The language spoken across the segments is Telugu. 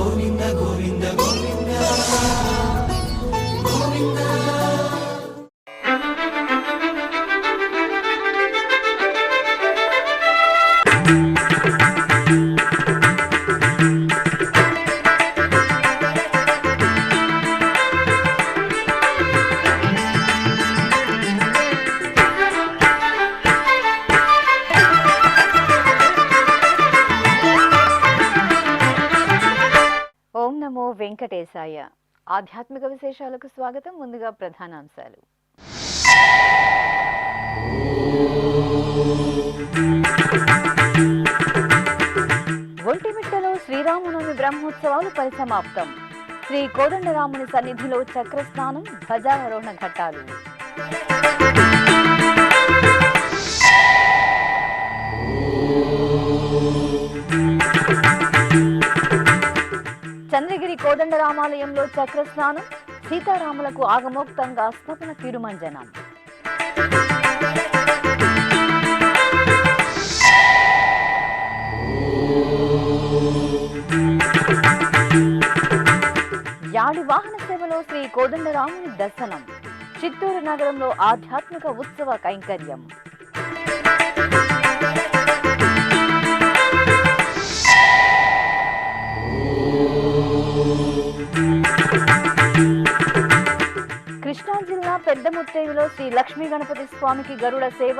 గోవింద గోవింద గోవింద గోవింద. ఓం నమో వెంకటేశాయ. ఆధ్యాత్మిక విశేషాలకు స్వాగతం. ముందుగా ప్రధానాంశాలు. ఒంటిమిట్టలో శ్రీరామనవమి బ్రహ్మోత్సవాలు పరిసమాప్తం. శ్రీ కోదండరాముని సన్నిధిలో చక్రస్నానం, ధ్వజారోహణ ఘట్టాలు. చంద్రగిరి కోదండరామాలయంలో చక్రస్నానం, సీతారాములకు ఆగమోక్తంగా స్నపన తిరుమంజనం. యాడి వాహన సేవలో శ్రీ కోదండరాముని దర్శనం. చిత్తూరు నగరంలో ఆధ్యాత్మిక ఉత్సవ కైంకర్యం. కృష్ణా జిల్లా పెద్దముత్తేవిలో శ్రీ లక్ష్మీ గణపతి స్వామికి గరుడ సేవ.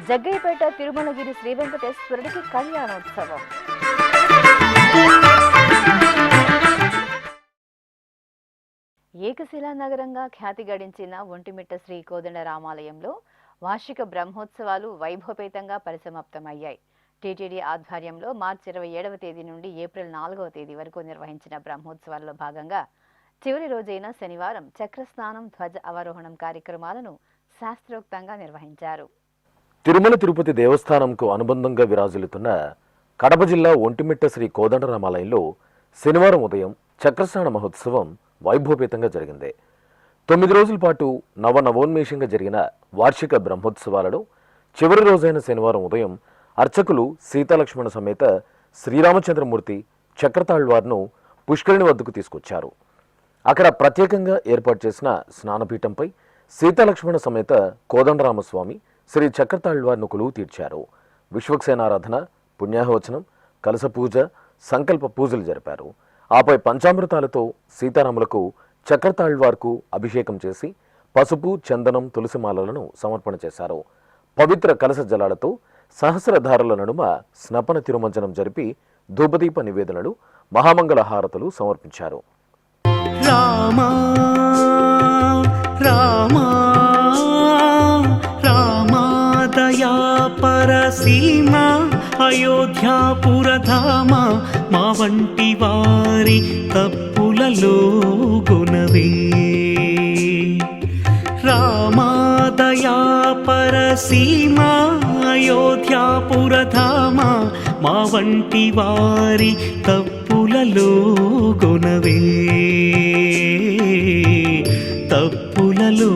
జగ్గయ్యపేట తిరుమలగిరి శ్రీ వెంకటేశ్వరుడికి కళ్యాణోత్సవం. ఏకశిలా నగరంగా ఖ్యాతి గడించిన ఒంటిమిట్ట శ్రీ కోదండరామాలయంలో వార్షిక బ్రహ్మోత్సవాలు వైభవపేతంగా పరిసమాప్తమయ్యాయి. టీటీడీ ఆధ్వర్యంలో మార్చి 27వ తేదీ నుండి ఏప్రిల్ 4వ తేదీ వరకు నిర్వహించిన బ్రహ్మోత్సవాల్లో భాగంగా చివరి రోజైన శనివారం చక్రస్నానం, ధ్వజ అవరోహణం కార్యక్రమాలను శాస్త్రోక్తంగా నిర్వహించారు. తిరుమల తిరుపతి దేవస్థానంకు అనుబంధంగా విరాజిల్లుతున్న కడప జిల్లా ఒంటిమిట్ట శ్రీ కోదండరామాలయంలో శనివారం ఉదయం చక్రస్నాన మహోత్సవం వైభవపేతంగా జరిగింది. 9 రోజుల పాటు నవోన్మేషంగా జరిగిన వార్షిక బ్రహ్మోత్సవాలలో చివరి రోజైన శనివారం ఉదయం అర్చకులు సీతాలక్ష్మణ సమేత శ్రీరామచంద్రమూర్తి చక్రతాళ్వార్ను పుష్కరిణి వద్దకు తీసుకొచ్చారు. అక్కడ ప్రత్యేకంగా ఏర్పాటు చేసిన స్నానపీఠంపై సీతాలక్ష్మణ సమేత కోదండరామస్వామి శ్రీ చక్రతాళ్వార్ను కొలువు తీర్చారు. విశ్వక్సేనారాధన, పుణ్యాహవచనం, కలశ పూజ, సంకల్ప పూజలు జరిపారు. ఆపై పంచామృతాలతో సీతారాములకు చక్రతాళ్వార్కు అభిషేకం చేసి పసుపు, చందనం, తులసిమాలలను సమర్పణ చేశారు. పవిత్ర కలశ జలాలతో సహస్రధారల నడుమ స్నపన తిరుమంజనం జరిపి ధూపదీప నివేదనలు, మహామంగళ హారతులు సమర్పించారు. రామా రామా రామా దయా పరసీమ అయోధ్యాపురధామ మా వంటి వారి తప్పులలో గుణవే. రామా దయా పరసీమ అయోధ్యాపురధామ మా వంటి వారి తప్పులలో గుణవే. తప్పులలో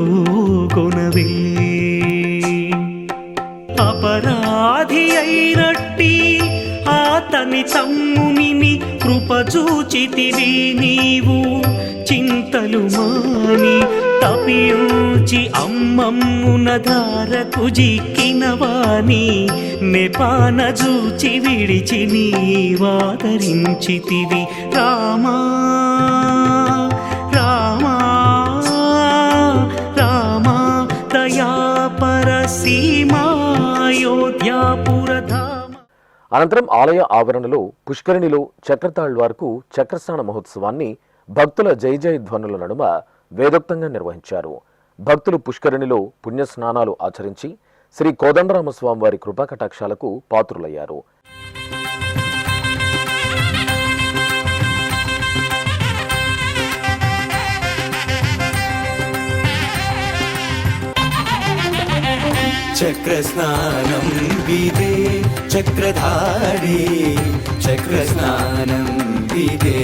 గుణవే. అపరాధి అయినట్టి ఆతని తమ్ముని కృపచూచితివి నీవు. చింతలు మాని తపించి అమ్మమ్మున ధారకు జిక్కినవాని నెపాన జూచి విడిచి నీవాదరించితివి. రామా రామా రామా దయా పరసీమాయోధ్యాపురధామ. అనంతరం ఆలయ ఆవరణలో పుష్కరిణిలో చక్రతాళ్వార్కు చక్రస్నాన మహోత్సవాన్ని భక్తుల జై జై ధ్వనుల నడుమ వేదోక్తంగా నిర్వహించారు. భక్తులు పుష్కరిణిలో పుణ్యస్నానాలు ఆచరించి శ్రీ కోదండరామస్వామి వారి కృపాకటాక్షాలకు పాత్రులయ్యారు. చక్రస్నానం విదే చక్రధారి చక్రస్నానం విదే.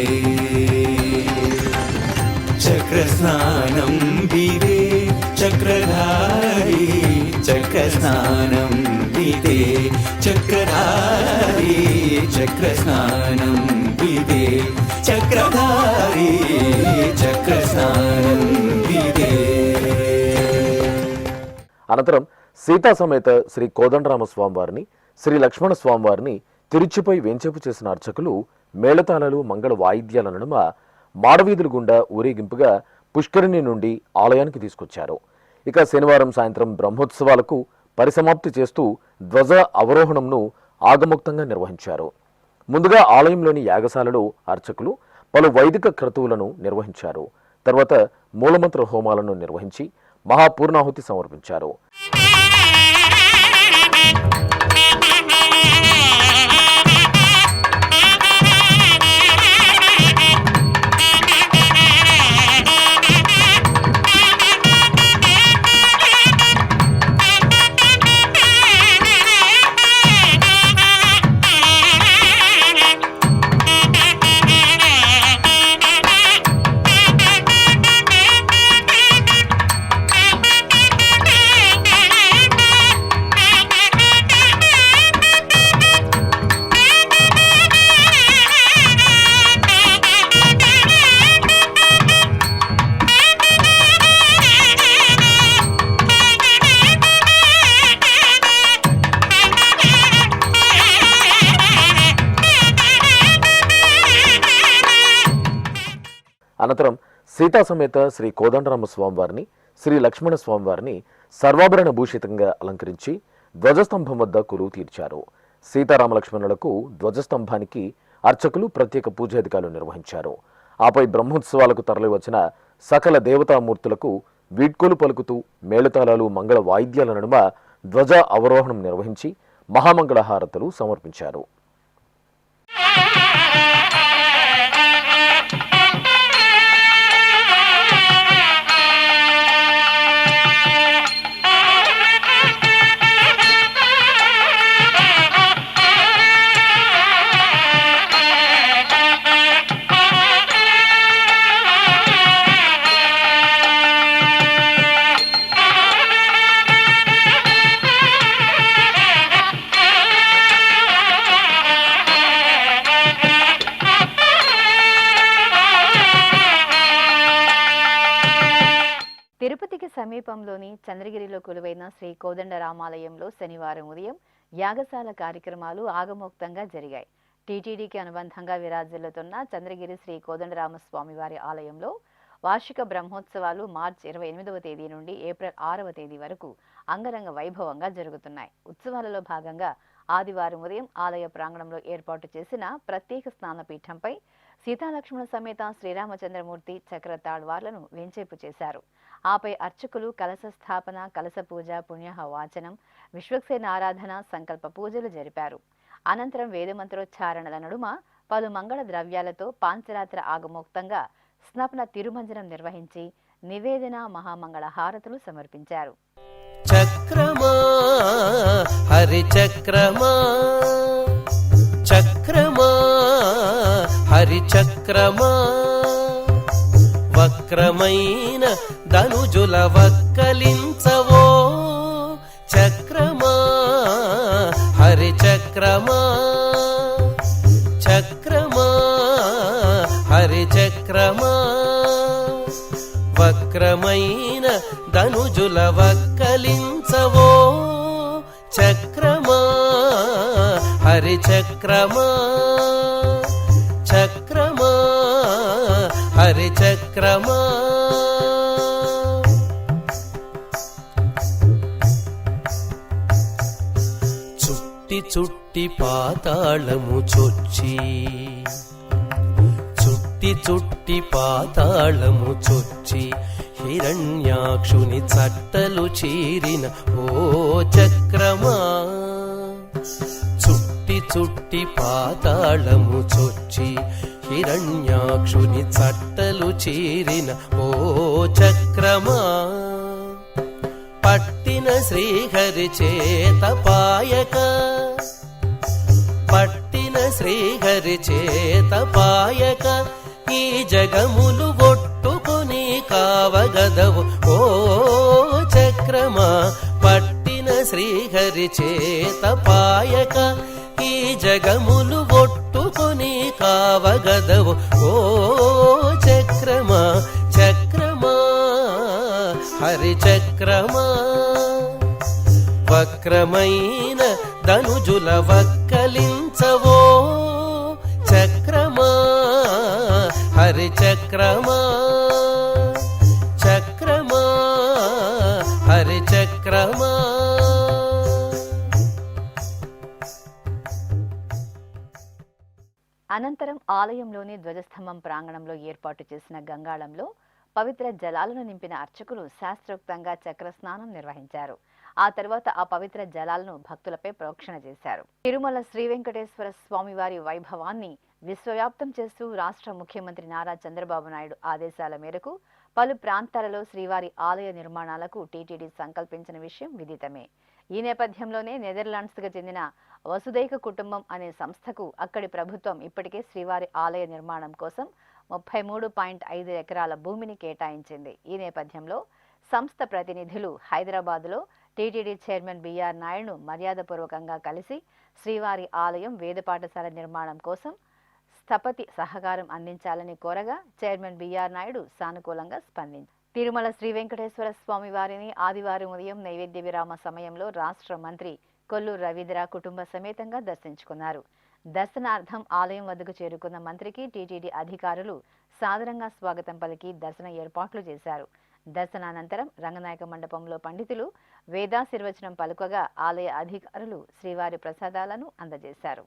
చక్రస్నానం విదే చక్రధారి చక్రస్నానం విదే. చక్రధారి చక్రస్నానం విదే. చక్రధారి చక్రస్నానం విదే. అనంతరం సీతా సమేత శ్రీ కోదండరామ స్వామివారిని, శ్రీ లక్ష్మణ స్వామివారిని తిరుచిపై వేంచేపు చేసిన అర్చకులు మేళతాళాలు, మంగళ వాయిద్యాల నడుమ మాడవీధుల గుండా ఊరేగింపుగా పుష్కరిణి నుండి ఆలయానికి తీసుకొచ్చారు. ఇక శనివారం సాయంత్రం బ్రహ్మోత్సవాలకు పరిసమాప్తి చేస్తూ ధ్వజ అవరోహణంను ఆగమోక్తంగా నిర్వహించారు. ముందుగా ఆలయంలోని యాగశాలలో అర్చకులు పలు వైదిక క్రతువులను నిర్వహించారు. తర్వాత మూలమంత్ర హోమాలను నిర్వహించి మహాపూర్ణాహుతి సమర్పించారు. అనంతరం సీతా సమేత శ్రీ కోదండరామ స్వామివారిని, శ్రీ లక్ష్మణ స్వామివారిని సర్వాభరణ భూషితంగా అలంకరించి ధ్వజస్తంభం వద్ద కొలువు తీర్చారు. సీతారామ లక్ష్మణులకు ధ్వజస్తంభానికి అర్చకులు ప్రత్యేక పూజాధికారులు నిర్వహించారు. ఆపై బ్రహ్మోత్సవాలకు తరలివచ్చిన సకల దేవతామూర్తులకు వీడ్కోలు పలుకుతూ మేళతాళాలు, మంగళ వాయిద్యాల నడుమ ధ్వజ అవరోహణం నిర్వహించి మహామంగళ హారతులు సమర్పించారు. తిరుపతికి సమీపంలోని చంద్రగిరిలో కొలువైన శ్రీ కోదండరామాలయంలో శనివారం ఉదయం యాగశాల కార్యక్రమాలు ఆగమోక్తంగా జరిగాయి. టీటీడీకి అనుబంధంగా విరాజిల్లుతున్న చంద్రగిరి శ్రీ కోదండరామస్వామి వారి ఆలయంలో వార్షిక బ్రహ్మోత్సవాలు మార్చి 28వ తేదీ నుండి ఏప్రిల్ 6వ తేదీ వరకు అంగరంగ వైభవంగా జరుగుతున్నాయి. ఉత్సవాలలో భాగంగా ఆదివారం ఉదయం ఆలయ ప్రాంగణంలో ఏర్పాటు చేసిన ప్రత్యేక స్నానపీఠంపై సీతాలక్ష్మణ సమేత శ్రీరామచంద్రమూర్తి చక్ర తాళ్వార్లను వేంచేపు చేశారు. ఆపై అర్చకులు కలశ స్థాపన, కలశ పూజ, పుణ్యాహ వాచనం, విశ్వక్సేన ఆరాధన, సంకల్ప పూజలు జరిపారు. అనంతరం వేదమంత్రోచ్చారణల నడుమ పలు మంగళ ద్రవ్యాలతో పాంచరాత్ర ఆగమోక్తంగా స్నపన తిరుమంజనం నిర్వహించి నివేదన, మహామంగళ హారతులు సమర్పించారు. చక్రమా హరి చక్రమా, చక్రమా హరి చక్రమా, వక్రమైన ధనుజుల వక్కలించవో చక్రమా హరి చక్రమా, చక్రమా హరి చక్రమా, వక్రమైన ధనుజుల వక్కలించవో చక్రమా హరి చక్రమా, చక్రమా హరి చక్రమా. చుట్టి చుట్టి పాతాళము చొచ్చి, చుట్టి చుట్టి పాతాళము చొచ్చి హిరణ్యాక్షుని చట్టలు చీరిన ఓ చక్రమా, చుట్టి చుట్టి పాతాళము చొచ్చి హిరణ్యాక్షుని చట్టలు చీరిన ఓ చక్రమా, పట్టిన శ్రీహరి చేత పాయక, పట్టిన శ్రీహరి చేత పాయక, ఈ జగములు ఒట్టుకుని కావగదవు ఓ చక్రమా, పట్టిన శ్రీహరి చేత పాయక, ఈ జగములు ఒట్టుకుని ఒట్టుకుని కావగదవు ఓ చక్రమా చక్రమా హరిచక్రమా వక్రమైన ధనుజుల వక్కలించవో చక్రమా హరిచక్రమా చక్రమా హరిచక్రమా. అనంతరం ఆలయంలోని ధ్వజస్తంభం ప్రాంగణంలో ఏర్పాటు చేసిన గంగాళంలో పవిత్ర జలాలను నింపిన అర్చకులు శాస్త్రోక్తంగా చక్ర స్నానం నిర్వహించారు. ఆ తర్వాత ఆ పవిత్ర జలాలను భక్తులపై ప్రోక్షణ చేశారు. తిరుమల శ్రీ వెంకటేశ్వర స్వామివారి వైభవాన్ని విశ్వవ్యాప్తం చేస్తూ రాష్ట్ర ముఖ్యమంత్రి నారా చంద్రబాబు నాయుడు ఆదేశాల మేరకు పలు ప్రాంతాలలో శ్రీవారి ఆలయ నిర్మాణాలకు టీటీడీ సంకల్పించిన విషయం విదితమే. ఈ నేపథ్యంలోనే నెదర్లాండ్స్కు చెందిన వసుదైక కుటుంబం అనే సంస్థకు అక్కడి ప్రభుత్వం ఇప్పటికే శ్రీవారి ఆలయ నిర్మాణం కోసం 33.5 ఎకరాల భూమిని కేటాయించింది. ఈ నేపథ్యంలో సంస్థ ప్రతినిధులు హైదరాబాద్లో టీటీడీ చైర్మన్ బిఆర్ నాయుడును మర్యాదపూర్వకంగా కలిసి శ్రీవారి ఆలయం వేద పాఠశాల నిర్మాణం కోసం స్థపతి సహకారం అందించాలని కోరగా చైర్మన్ బిఆర్ నాయుడు సానుకూలంగా స్పందించారు. తిరుమల శ్రీ వెంకటేశ్వర స్వామి వారిని ఆదివారం ఉదయం నైవేద్య విరామ సమయంలో రాష్ట్ర మంత్రి కొల్లు రవీంద్ర కుటుంబ సమేతంగా దర్శించుకున్నారు. దర్శనార్థం ఆలయం వద్దకు చేరుకున్న మంత్రికి టీటీడీ అధికారులు సాదరంగా స్వాగతం పలికి దర్శన ఏర్పాట్లు చేశారు. దర్శనానంతరం రంగనాయక మండపంలో పండితులు వేదాశీర్వచనం పలుకగా ఆలయ అధికారులు శ్రీవారి ప్రసాదాలను అందజేశారు.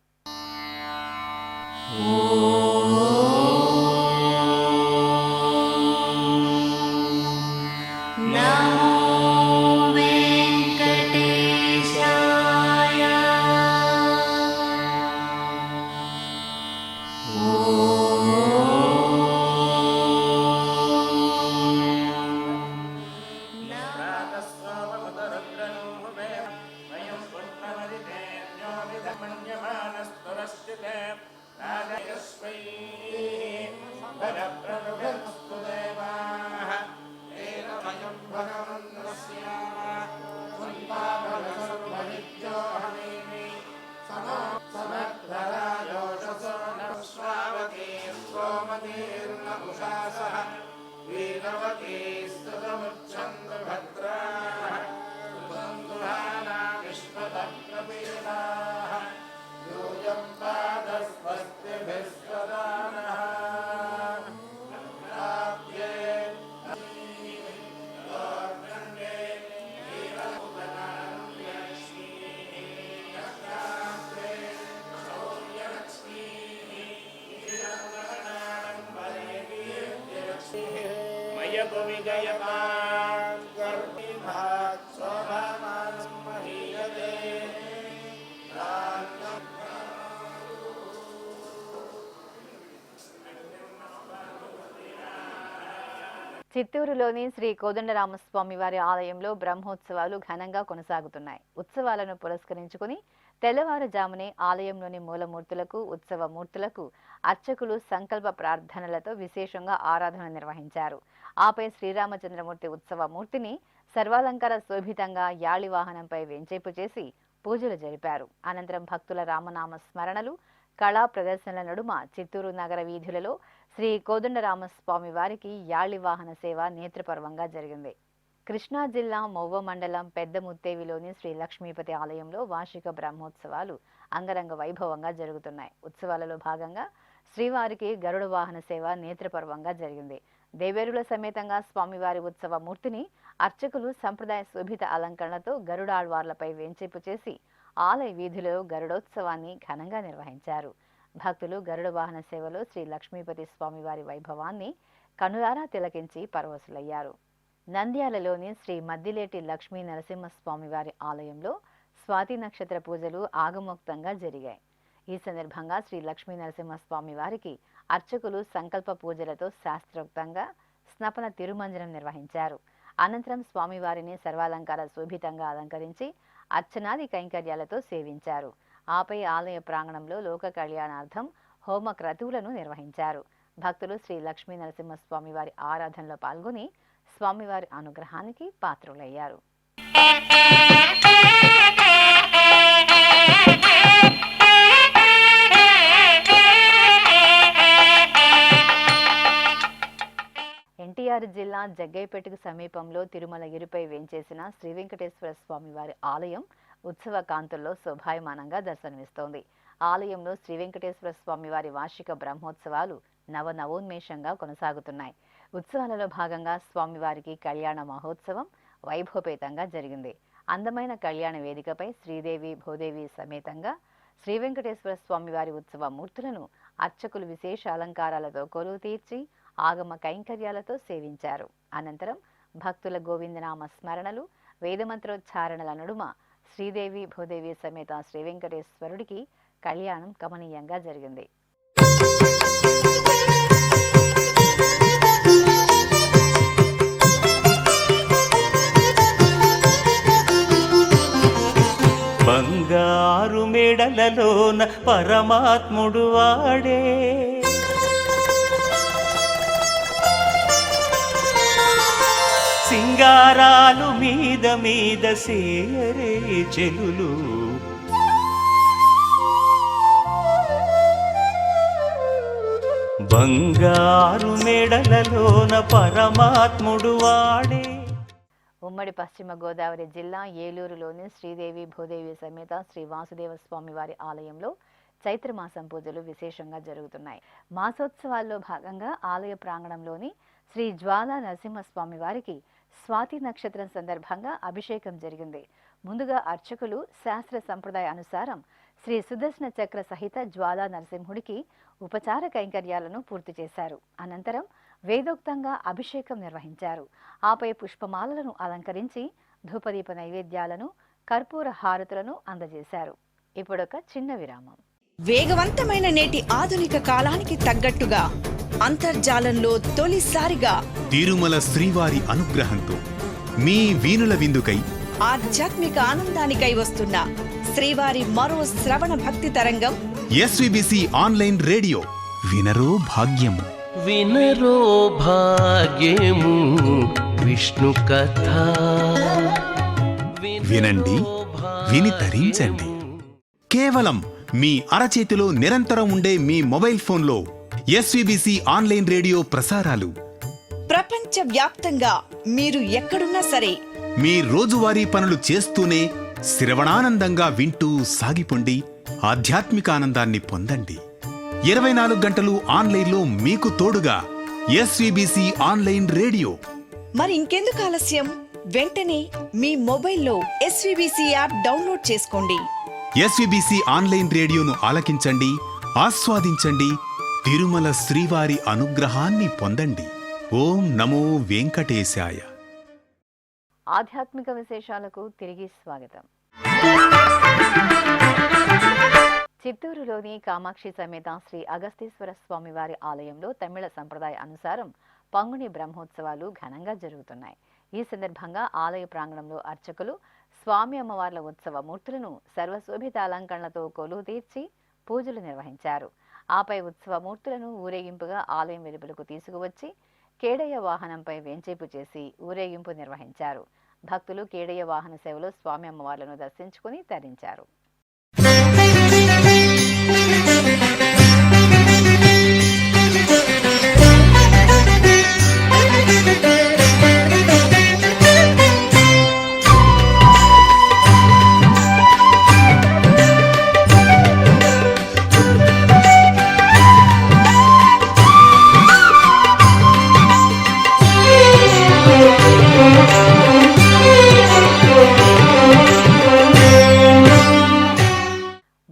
చిత్తూరులోని శ్రీ కోదండరామస్వామి వారి ఆలయంలో బ్రహ్మోత్సవాలు ఘనంగా కొనసాగుతున్నాయి. ఉత్సవాలను పురస్కరించుకుని తెల్లవారుజామునే ఆలయంలోని మూలమూర్తులకు ఉత్సవ మూర్తులకు అర్చకులు సంకల్ప ప్రార్థనలతో విశేషంగా ఆరాధన నిర్వహించారు. ఆపై శ్రీరామచంద్రమూర్తి ఉత్సవ మూర్తిని సర్వాలంకార శోభితంగా యాళి వాహనంపై వెంచేపు చేసి పూజలు జరిపారు. అనంతరం భక్తుల రామనామ స్మరణలు, కళా ప్రదర్శనల నడుమ చిత్తూరు నగర వీధులలో శ్రీ కోదండరామస్వామి వారికి యాళి వాహన సేవ నేత్రపర్వంగా జరిగింది. కృష్ణా జిల్లా మొవ్వ మండలం పెద్ద ముత్తేవిలోని శ్రీ లక్ష్మీపతి ఆలయంలో వార్షిక బ్రహ్మోత్సవాలు అంగరంగ వైభవంగా జరుగుతున్నాయి. ఉత్సవాలలో భాగంగా శ్రీవారికి గరుడ వాహన సేవ నేత్రపర్వంగా జరిగింది. దేవేరుల సమేతంగా స్వామివారి ఉత్సవ మూర్తిని అర్చకులు సంప్రదాయ శోభిత అలంకరణతో గరుడాళ్వార్లపై వెంచేపు చేసి ఆలయ వీధిలో గరుడోత్సవాన్ని ఘనంగా నిర్వహించారు. భక్తులు గరుడ వాహన సేవలో శ్రీ లక్ష్మీపతి స్వామివారి వైభవాన్ని కనులారా తిలకించి పరవశులయ్యారు. నంద్యాలలోని శ్రీ మద్దిలేటి లక్ష్మీ నరసింహస్వామివారి ఆలయంలో స్వాతి నక్షత్ర పూజలు ఆగమోక్తంగా జరిగాయి. ఈ సందర్భంగా శ్రీ లక్ష్మీ నరసింహస్వామి వారికి అర్చకులు సంకల్ప పూజలతో శాస్త్రోక్తంగా స్నపన తిరుమంజనం నిర్వహించారు. అనంతరం స్వామివారిని సర్వాలంకార శోభితంగా అలంకరించి అర్చనాది కైంకర్యాలతో సేవించారు. ఆపై ఆలయ ప్రాంగణంలో లోక కళ్యాణార్థం హోమ క్రతువులను నిర్వహించారు. భక్తులు శ్రీ లక్ష్మీ నరసింహస్వామి వారి ఆరాధనలో పాల్గొని స్వామివారి అనుగ్రహానికి పాత్రులయ్యారు. జగ్గైపేటకు సమీపంలో తిరుమలగిరిపై వేంచేసిన శ్రీ వెంకటేశ్వర స్వామి వారి ఆలయం ఉత్సవ కాంతుల్లో శోభాయమానంగా దర్శనమిస్తోంది. ఆలయంలో శ్రీ వెంకటేశ్వర స్వామి వారి వార్షిక బ్రహ్మోత్సవాలు నవోన్మేషంగా కొనసాగుతున్నాయి. ఉత్సవాలలో భాగంగా స్వామివారికి కళ్యాణ మహోత్సవం వైభవపేతంగా జరిగింది. అందమైన కళ్యాణ వేదికపై శ్రీదేవి భూదేవి సమేతంగా శ్రీ వెంకటేశ్వర స్వామివారి ఉత్సవ మూర్తులను అర్చకులు విశేష అలంకారాలతో కొలువు తీర్చి ఆగమ కైంకర్యాలతో సేవించారు. అనంతరం భక్తుల గోవిందనామ స్మరణలు, వేదమంత్రోచ్చారణల నడుమ శ్రీదేవి భూదేవి సమేత శ్రీ వెంకటేశ్వరుడికి కళ్యాణం కమనీయంగా జరిగింది. బంగారు మెడలలోన పరమాత్ముడు వాడే, సింగారాలు మీద మీద సేయరే చెలులు, బంగారు మెడలలోన పరమాత్ముడు వాడే. ఉమ్మడి పశ్చిమ గోదావరి జిల్లా ఏలూరులోని శ్రీదేవి భూదేవి సమేత శ్రీ వాసుదేవ స్వామి వారి ఆలయంలో చైత్రమాసం పూజలు విశేషంగా జరుగుతున్నాయి. మాసోత్సవాల్లో భాగంగా ఆలయ ప్రాంగణంలోని శ్రీ జ్వాలా నరసింహస్వామి వారికి స్వాతి నక్షత్రం సందర్భంగా అభిషేకం జరిగింది. ముందుగా అర్చకులు శాస్త్ర సంప్రదాయ అనుసారం శ్రీ సుదర్శన చక్ర సహిత జ్వాలా నరసింహుడికి ఉపచార కైంకర్యాలను పూర్తి చేశారు. అనంతరం వేదోక్తంగా అభిషేకం నిర్వహించారు. ఆపై పుష్పమాలలను అలంకరించి ధూపదీప నైవేద్యాలను, కర్పూర హారతులను అందజేశారు. ఇప్పుడొక చిన్న విరామం. వేగవంతమైన నేటి ఆధునిక కాలానికి తగ్గట్టుగా అంతర్జాలంలో తొలిసారిగా తిరుమల శ్రీవారి అనుగ్రహంతో మీ వీణుల విందుకై ఆధ్యాత్మిక ఆనందానికై వస్తున్న శ్రీవారి మరో శ్రవణ భక్తి తరంగం ఎస్విబిసి ఆన్లైన్ రేడియో. వినరో భాగ్యము, వినరో భాగ్యము విష్ణు కథ. వినండి, విని తరించండి. కేవలం మీ అరచేతిలో నిరంతరం ఉండే మీ మొబైల్ ఫోన్లో ఎస్విబిసి ఆన్లైన్ రేడియో ప్రసారాలు ప్రపంచ వ్యాప్తంగా మీరు ఎక్కడున్నా సరే మీ రోజువారీ పనులు చేస్తూనే శ్రవణానందంగా వింటూ సాగిపోండి. ఆధ్యాత్మిక ఆనందాన్ని పొందండి. 24 గంటలు ఆన్లైన్లో మీకు తోడుగా ఎస్విబిసి ఆన్లైన్ రేడియో. మరి ఇంకెందుకు ఆలస్యం? వెంటనే మీ మొబైల్లో ఎస్విబిసి యాప్ డౌన్లోడ్ చేసుకోండి. ఎస్విబిసి ఆన్లైన్ రేడియోను ఆలకించండి, ఆస్వాదించండి. తిరుమల శ్రీవారి అనుగ్రహాన్ని పొందండి. ఓం నమో వెంకటేశాయ. ఆధ్యాత్మిక విశేషాలకు తిరిగి స్వాగతం. చిత్తూరులోని కామాక్షి సమేత శ్రీ అగస్తీశ్వర స్వామి వారి ఆలయంలో తమిళ సంప్రదాయ అనుసారం పంగుని బ్రహ్మోత్సవాలు ఘనంగా జరుగుతున్నాయి. ఈ సందర్భంగా ఆలయ ప్రాంగణంలో అర్చకులు స్వామి అమ్మవార్ల ఉత్సవ మూర్తులను సర్వశోభిత అలంకరణలతో కొలువు తీర్చి పూజలు నిర్వహించారు. ఆపై ఉత్సవ మూర్తులను ఊరేగింపుగా ఆలయం వెలుపలకు తీసుకువచ్చి కేడయ్య వాహనంపై వేంచేపు చేసి ఊరేగింపు నిర్వహించారు. భక్తులు కేడయ్య వాహన సేవలో స్వామి అమ్మవార్లను దర్శించుకుని తరించారు.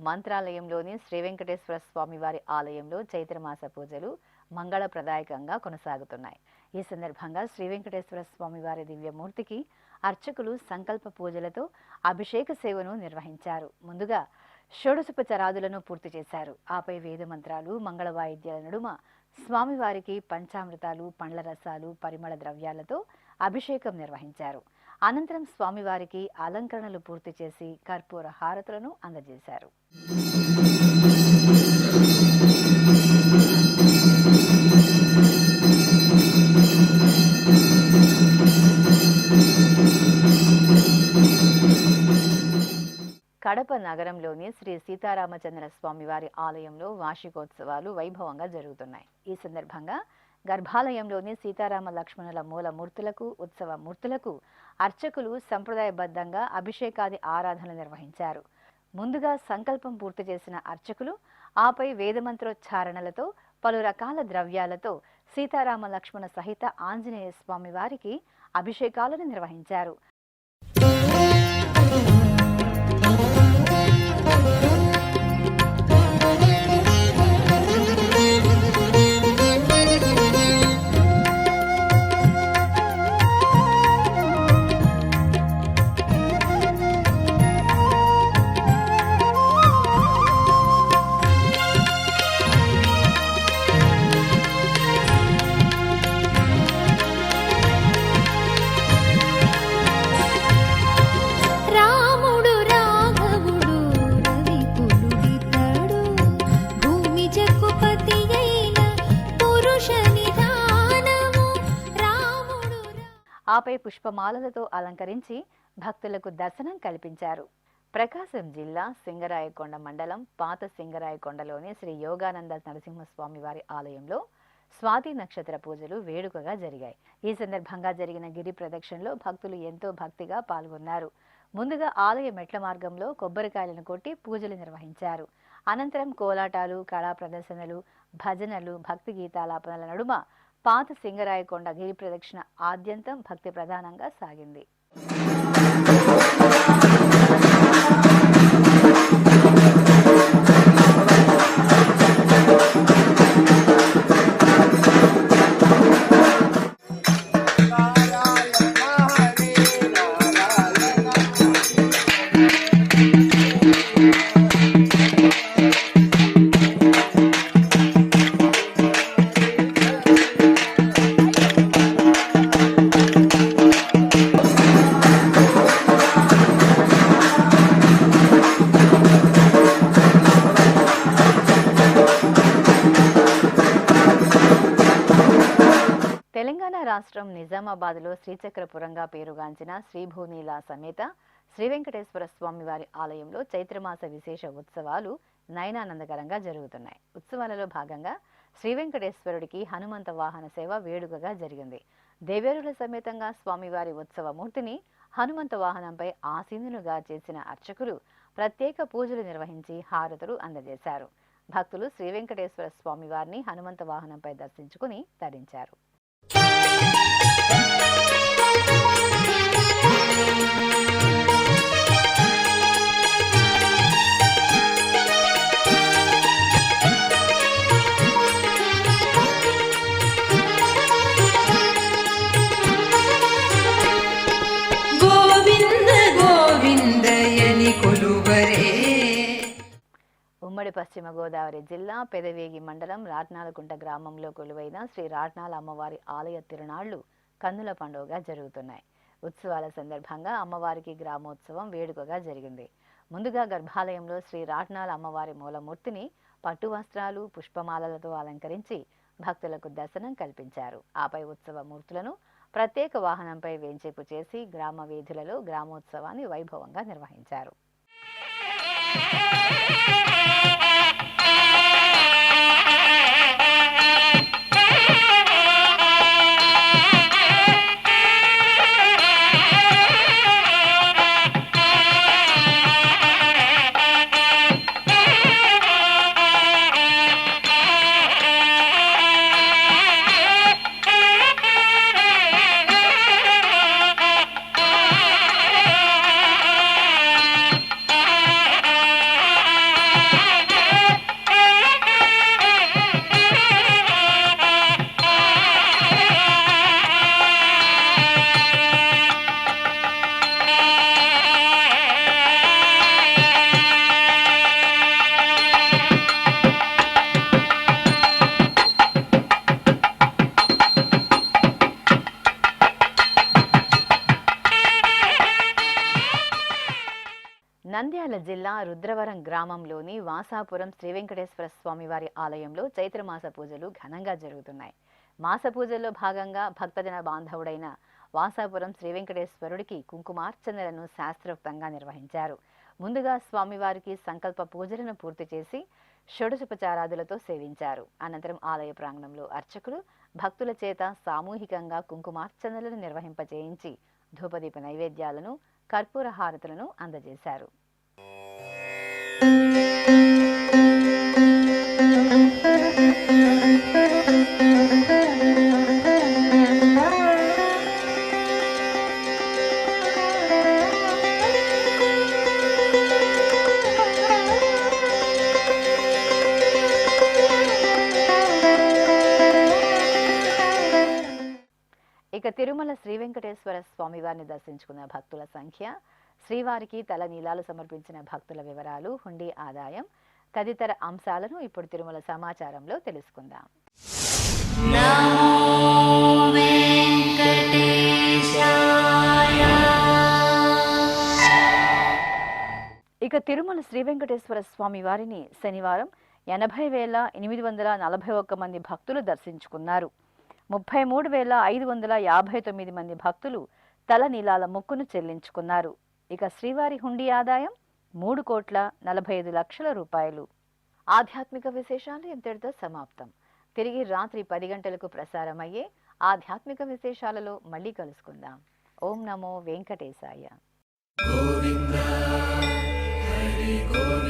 మంత్రాలయంలోని శ్రీ వెంకటేశ్వర స్వామి వారి ఆలయంలో చైత్రమాస పూజలు మంగళప్రదాయకంగా కొనసాగుతున్నాయి. ఈ సందర్భంగా శ్రీ వెంకటేశ్వర స్వామి వారి దివ్యమూర్తికి అర్చకులు సంకల్ప పూజలతో అభిషేక సేవను నిర్వహించారు. ముందుగా షోడశోపచారాదులను పూర్తి చేశారు. ఆపై వేదమంత్రాలు, మంగళ వాయిద్యాల నడుమ స్వామివారికి పంచామృతాలు, పండ్ల రసాలు, పరిమళ ద్రవ్యాలతో అభిషేకం నిర్వహించారు. అనంతరం స్వామివారికి అలంకరణలు పూర్తి చేసి కర్పూర హారతులను అందజేశారు. కడప నగరంలోని శ్రీ సీతారామచంద్ర స్వామివారి ఆలయంలో వార్షికోత్సవాలు వైభవంగా జరుగుతున్నాయి. ఈ సందర్భంగా గర్భాలయంలోని సీతారామ లక్ష్మణుల మూలమూర్తులకు ఉత్సవ మూర్తులకు అర్చకులు సంప్రదాయబద్ధంగా అభిషేకాది ఆరాధనలు నిర్వహించారు. ముందుగా సంకల్పం పూర్తి చేసిన అర్చకులు ఆపై వేదమంత్రోచ్చారణలతో పలు రకాల ద్రవ్యాలతో సీతారామ లక్ష్మణ సహిత ఆంజనేయ స్వామి వారికి అభిషేకాలను నిర్వహించారు. ఆపై పుష్పమాలలతో అలంకరించి భక్తులకు దర్శనం కల్పించారు. ప్రకాశం జిల్లా సింగరాయకొండ మండలం పాత సింగరాయకొండలోని శ్రీ యోగానంద నరసింహస్వామి వారి ఆలయంలో స్వాతి నక్షత్ర పూజలు వేడుకగా జరిగాయి. ఈ సందర్భంగా జరిగిన గిరి ప్రదక్షిణలో భక్తులు ఎంతో భక్తిగా పాల్గొన్నారు. ముందుగా ఆలయ మెట్ల మార్గంలో కొబ్బరికాయలను కొట్టి పూజలు నిర్వహించారు. అనంతరం కోలాటాలు, కళా ప్రదర్శనలు, భజనలు, భక్తి గీతాలాపనల నడుమ పాత సింగరాయకొండ గిరి ప్రదక్షిణ ఆద్యంతం భక్తి ప్రధానంగా సాగింది. తెలంగాణ రాష్ట్రం నిజామాబాద్లో శ్రీచక్రపురంగా పేరుగాంచిన శ్రీభూనీల సమేత శ్రీ వెంకటేశ్వర స్వామి వారి ఆలయంలో చైత్రమాస విశేష ఉత్సవాలు నయనానందకరంగా జరుగుతున్నాయి. ఉత్సవాలలో భాగంగా శ్రీ వెంకటేశ్వరుడికి హనుమంత వాహన సేవ వేడుకగా జరిగింది. దేవేరుల సమేతంగా స్వామివారి ఉత్సవ మూర్తిని హనుమంత వాహనంపై ఆసీనులుగా చేసిన అర్చకులు ప్రత్యేక పూజలు నిర్వహించి హారతులు అందజేశారు. భక్తులు శ్రీ వెంకటేశ్వర స్వామి వారిని హనుమంత వాహనంపై దర్శించుకుని తరించారు. ఉమ్మడి పశ్చిమ గోదావరి జిల్లా పెదవేగి మండలం రాట్నాలకుంట గ్రామంలో కొలువైన శ్రీ రాట్నాల అమ్మవారి ఆలయ తిరునాళ్లు కన్నుల పండుగగా జరుగుతున్నాయి. ఉత్సవాల సందర్భంగా అమ్మవారికి గ్రామోత్సవం వేడుకగా జరిగింది. ముందుగా గర్భాలయంలో శ్రీ రాట్నాల అమ్మవారి మూలమూర్తిని పట్టు వస్త్రాలు, పుష్పమాలలతో అలంకరించి భక్తులకు దర్శనం కల్పించారు. ఆపై ఉత్సవ మూర్తులను ప్రత్యేక వాహనంపై వేంచేపు చేసి గ్రామ వీధులలో గ్రామోత్సవాన్ని వైభవంగా నిర్వహించారు. నంద్యాల జిల్లా రుద్రవరం గ్రామంలోని వాసాపురం శ్రీ వెంకటేశ్వర స్వామి వారి ఆలయంలో చైత్రమాస పూజలు ఘనంగా జరుగుతున్నాయి. మాస పూజల్లో భాగంగా భక్తజన బాంధవుడైన వాసాపురం శ్రీ వెంకటేశ్వరుడికి కుంకుమార్చనలను శాస్త్రోక్తంగా నిర్వహించారు. ముందుగా స్వామివారికి సంకల్ప పూజలను పూర్తి చేసి షోడశోపచారాదులతో సేవించారు. అనంతరం ఆలయ ప్రాంగణంలో అర్చకులు భక్తుల చేత సామూహికంగా కుంకుమార్చనలను నిర్వహింపజేయించి ధూపదీప నైవేద్యాలను, కర్పూర హారతులను అందజేశారు. ఇక తిరుమల శ్రీ వెంకటేశ్వర స్వామివారిని దర్శించుకున్న భక్తుల సంఖ్య, శ్రీవారికి తల నీలాలు సమర్పించిన భక్తుల వివరాలు, హుండీ ఆదాయం తదితర అంశాలను ఇప్పుడు తిరుమల సమాచారంలో తెలుసుకుందాం. ఇక తిరుమల శ్రీ వెంకటేశ్వర స్వామి వారిని శనివారం 80,841 మంది భక్తులు దర్శించుకున్నారు. 33,559 మంది భక్తులు తల నీలాల మొక్కును చెల్లించుకున్నారు. ఇక శ్రీవారి హుండీ ఆదాయం 3,45,00,000 రూపాయలు. ఆధ్యాత్మిక విశేషాలు ఇంతటితో సమాప్తం. తిరిగి రాత్రి 10 గంటలకు ప్రసారమయ్యే ఆధ్యాత్మిక విశేషాలలో మళ్ళీ కలుసుకుందాం. ఓం నమో వెంకటేశాయ. గోవింద హరి గోవింద.